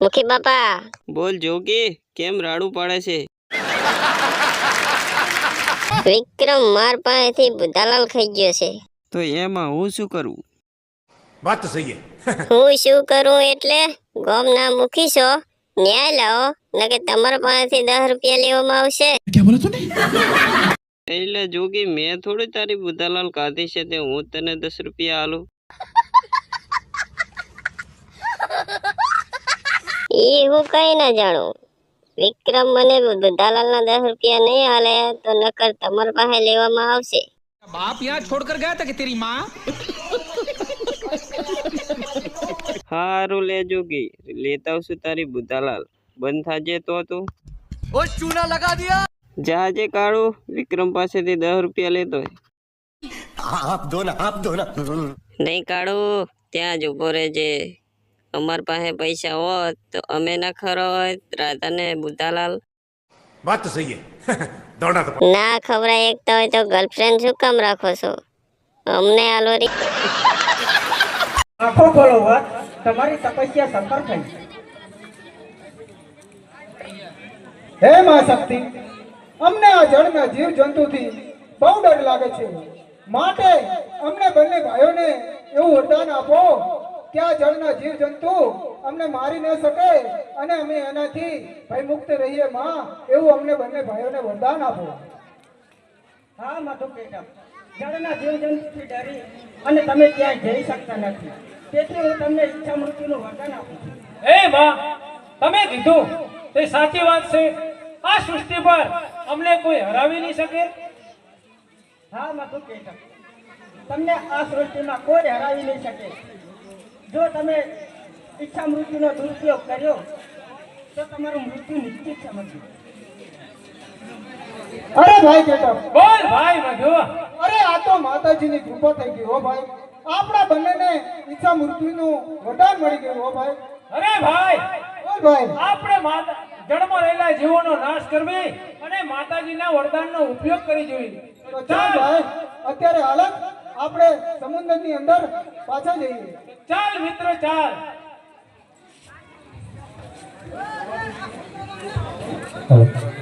મુખી બાપા બોલ જોગી, કેમ રાડું પાડે છે? વિક્રમ માર પાસેથી બુધાલાલ ખાઈ ગયો છે। તો એમાં હું શું કરું? बात तो सही है। હું શું કરું એટલે ગામના મુખી છો, ન્યાય લાવો નકે તમારા પાસેથી 10 રૂપિયા લેવામાં આવશે। એટલે જોગી, મેં થોડી તારી બુધાલાલ કાઢી છે તે હું તને 10 રૂપિયા આલું? એ હું કઈ ના જાણું। વિક્રમ મને બુધાલાલના 10 રૂપિયા નહીં આલે તો નકર તમારા પાસે લેવામાં આવશે। बाप यहाँ छोड़कर गया था कि तेरी माँ? હારું લે જોગી, લેતા આવશું તારી બુધાલાલ। બંધ થાજે તો તું वो चूना लगा दिया। જાજે કાળું, વિક્રમ પાસેથી 10 રૂપિયા લેતો હોય। आप दो ना। નહીં કાળું, ત્યાં જ ઉભો રહેજે। અમાર પાસે પૈસા હોત તો અમે ના ખરો હોત રાધા ને બુધાલાલ। बात तो सही है। दौड़ना तो ના ખવડાય એકતા હોય તો ગર્લફ્રેન્ડ શું કામ રાખો છો? અમને આલો રી। આંખો ખોલો વાત, તમારી તપસ્યા સફળ થઈ। હે માં શક્તિ, અમને આ જળના જીવ જંતુથી બહુ ડર લાગે છે, માટે અમને બંને ભાઈઓને એવું વરદાન આપો કે આ જળના જીવ જંતુ અમને મારી ન શકે અને અમે એનાથી ભયમુક્ત રહીએ। માં, એવું અમને બંને ભાઈઓને વરદાન આપો। હા માધુ કેટમ, જળના જીવ જંતુથી ડરી અને તમે ક્યાંય જઈ શકતા નથી, તેથી હું તમને ઈચ્છા મૃત્યુનું વરદાન આપું છું। એ માં, તમે કીધું તે સાચી વાત છે। આ સૃષ્ટિ પર અમને કોઈ હરાવી નહીં શકે। હા માધુ કેટમ, તમને આ સૃષ્ટિમાં કોઈ હરાવી નહીં શકે। જો તમે ઈચ્છા મૃત્યુનો દુરુપયોગ કર્યો તો તમારું મૃત્યુ નિશ્ચિત સમજજો। અરે ભાઈ કેટમ, બોલ ભાઈ મધુ। અરે આ તો માતાજીની કૃપા થઈ ગઈ હો ભાઈ, આપણા બંનેને ઈચ્છા મૃત્યુનું વરદાન મળી ગયું હો ભાઈ। અરે ભાઈ, બોલ ભાઈ। આપણે જળમાં રહેલા જીવોનો નાશ કરવી અને માતાજીના વરદાનનો ઉપયોગ કરી જોઈએ। તો ચાલ ભાઈ, અત્યારે હાલત આપણે સમુદ્રની અંદર પાછા જઈએ। ચાલ મિત્ર ચાલ। ચાલો।